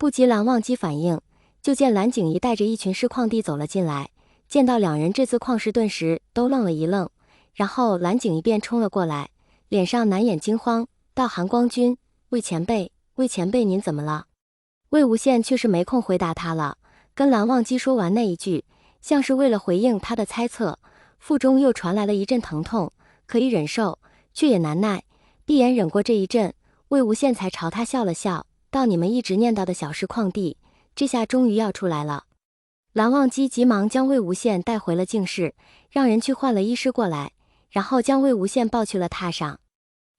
不及蓝忘机反应，就见蓝景怡带着一群师矿弟走了进来。见到两人这次旷世顿时都愣了一愣，然后蓝景怡便冲了过来，脸上难掩惊慌，道：“寒光君，魏前辈，魏前辈您怎么了？”魏无羡却是没空回答他了，跟蓝忘机说完那一句，像是为了回应他的猜测，腹中又传来了一阵疼痛，可以忍受，却也难耐，闭眼忍过这一阵，魏无羡才朝他笑了笑，道：“你们一直念叨的小师矿弟，这下终于要出来了。”蓝忘机急忙将魏无羡带回了净室，让人去换了医师过来，然后将魏无羡抱去了榻上。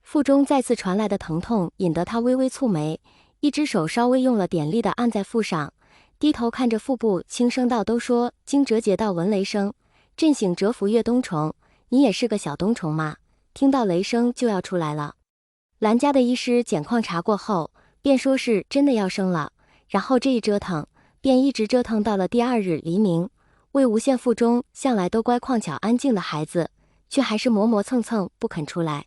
腹中再次传来的疼痛引得他微微蹙眉，一只手稍微用了点力地按在腹上，低头看着腹部，轻声道：“都说惊蛰劫到闻雷声，震醒蛰伏跃冬虫，你也是个小冬虫嘛，听到雷声就要出来了。”蓝家的医师检况查过后，便说是真的要生了，然后这一折腾便一直折腾到了第二日黎明。魏无羡腹中向来都乖旷巧安静的孩子，却还是磨磨蹭蹭不肯出来。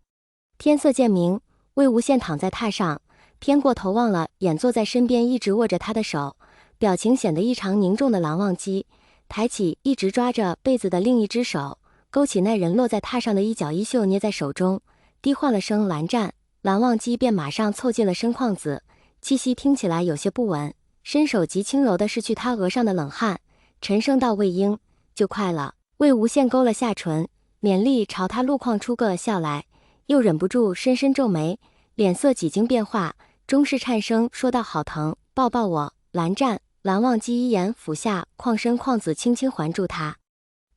天色渐明，魏无羡躺在榻上，偏过头望了眼坐在身边一直握着他的手，表情显得异常凝重的蓝忘机，抬起一直抓着被子的另一只手，勾起那人落在榻上的一角衣袖捏在手中，低唤了声蓝湛，蓝忘机便马上凑近了身眶子，气息听起来有些不稳，伸手极轻柔地拭去他额上的冷汗，沉声道：“魏婴，就快了。”魏无羡勾了下唇，勉力朝他路况出个笑来，又忍不住深深皱眉，脸色几经变化，终是颤声说道：“好疼，抱抱我。”蓝湛、蓝忘机一言俯下，旷身旷子轻轻环住他。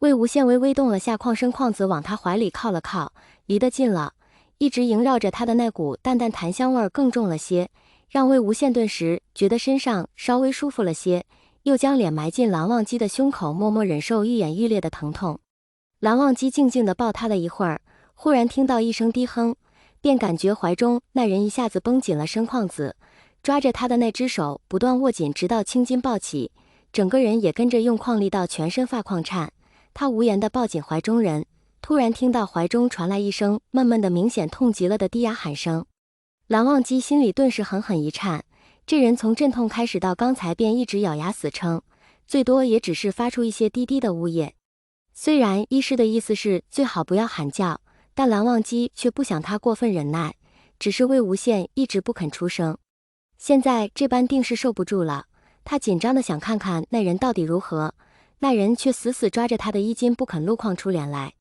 魏无羡微微动了下旷身旷子，往他怀里靠了靠，离得近了，一直萦绕着他的那股淡淡檀香味更重了些，让魏无羡顿时觉得身上稍微舒服了些，又将脸埋进蓝忘机的胸口，默默忍受愈演愈烈的疼痛。蓝忘机静静地抱他了一会儿，忽然听到一声低哼，便感觉怀中那人一下子绷紧了身眶子，抓着他的那只手不断握紧，直到青筋暴起，整个人也跟着用矿力道全身发旷颤。他无言地抱紧怀中人，突然听到怀中传来一声闷闷的明显痛极了的低哑喊声。蓝忘机心里顿时狠狠一颤，这人从阵痛开始到刚才便一直咬牙死撑，最多也只是发出一些低低的呜咽。虽然医师的意思是最好不要喊叫，但蓝忘机却不想他过分忍耐，只是魏无羡一直不肯出声。现在这般定是受不住了，他紧张的想看看那人到底如何，那人却死死抓着他的衣襟不肯露况出脸来。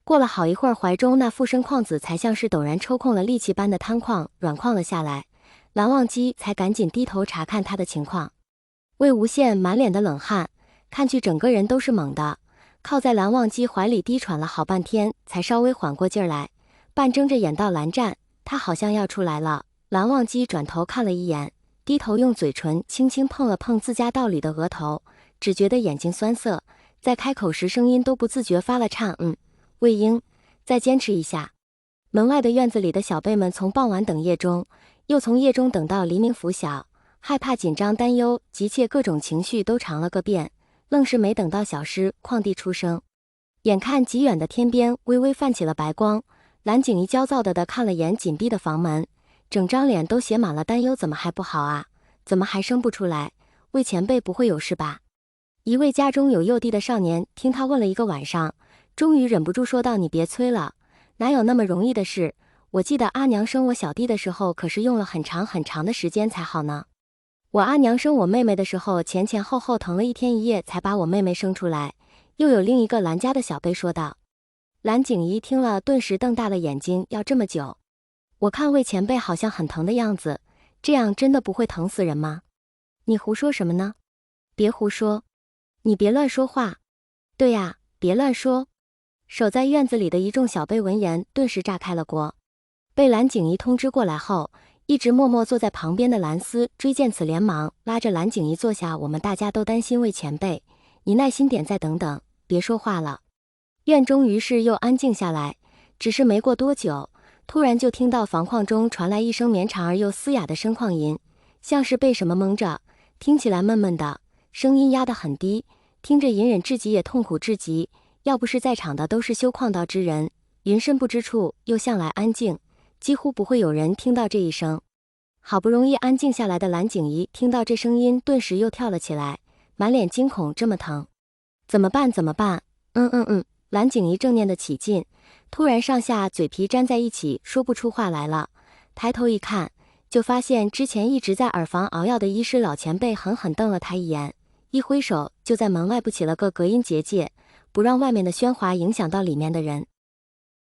过了好一会儿，怀中那附身矿子才像是陡然抽空了力气般的瘫旷软旷了下来，蓝忘机才赶紧低头查看他的情况。魏无羡满脸的冷汗，看去整个人都是懵的，靠在蓝忘机怀里低喘了好半天，才稍微缓过劲儿来，半睁着眼道：“蓝湛，他好像要出来了。”蓝忘机转头看了一眼，低头用嘴唇轻轻碰了碰自家道里的额头，只觉得眼睛酸涩，在开口时声音都不自觉发了颤：“魏婴，再坚持一下。”门外的院子里的小辈们从傍晚等夜中，又从夜中等到黎明拂晓，害怕、紧张、担忧，急切各种情绪都尝了个遍，愣是没等到小师旷弟出声。眼看极远的天边微微泛起了白光，蓝景怡焦躁地看了眼紧闭的房门，整张脸都写满了担忧：“怎么还不好啊？怎么还生不出来？魏前辈不会有事吧？”一位家中有幼弟的少年听他问了一个晚上，终于忍不住说道：“你别催了，哪有那么容易的事？我记得阿娘生我小弟的时候，可是用了很长很长的时间才好呢。我阿娘生我妹妹的时候，前前后后疼了一天一夜才把我妹妹生出来。”又有另一个蓝家的小辈说道。蓝景怡听了，顿时瞪大了眼睛：“要这么久？我看魏前辈好像很疼的样子，这样真的不会疼死人吗？”“你胡说什么呢？”“别胡说，你别乱说话。”“对呀，别乱说。”守在院子里的一众小辈闻言，顿时炸开了锅。被蓝景怡通知过来后，一直默默坐在旁边的蓝丝追见此，连忙拉着蓝景怡坐下：“我们大家都担心魏前辈，你耐心点，再等等，别说话了。”院中于是又安静下来，只是没过多久，突然就听到房框中传来一声绵长而又嘶哑的声旷吟，像是被什么蒙着，听起来闷闷的，声音压得很低，听着隐忍至极也痛苦至极。要不是在场的都是修矿道之人，云深不知处又向来安静，几乎不会有人听到这一声。好不容易安静下来的蓝景怡听到这声音，顿时又跳了起来，满脸惊恐，这么疼，怎么办？怎么办？蓝景怡正念得起劲，突然上下嘴皮粘在一起，说不出话来了。抬头一看，就发现之前一直在耳房熬药的医师老前辈狠狠瞪了他一眼，一挥手就在门外布起了个隔音结界，不让外面的喧哗影响到里面的人。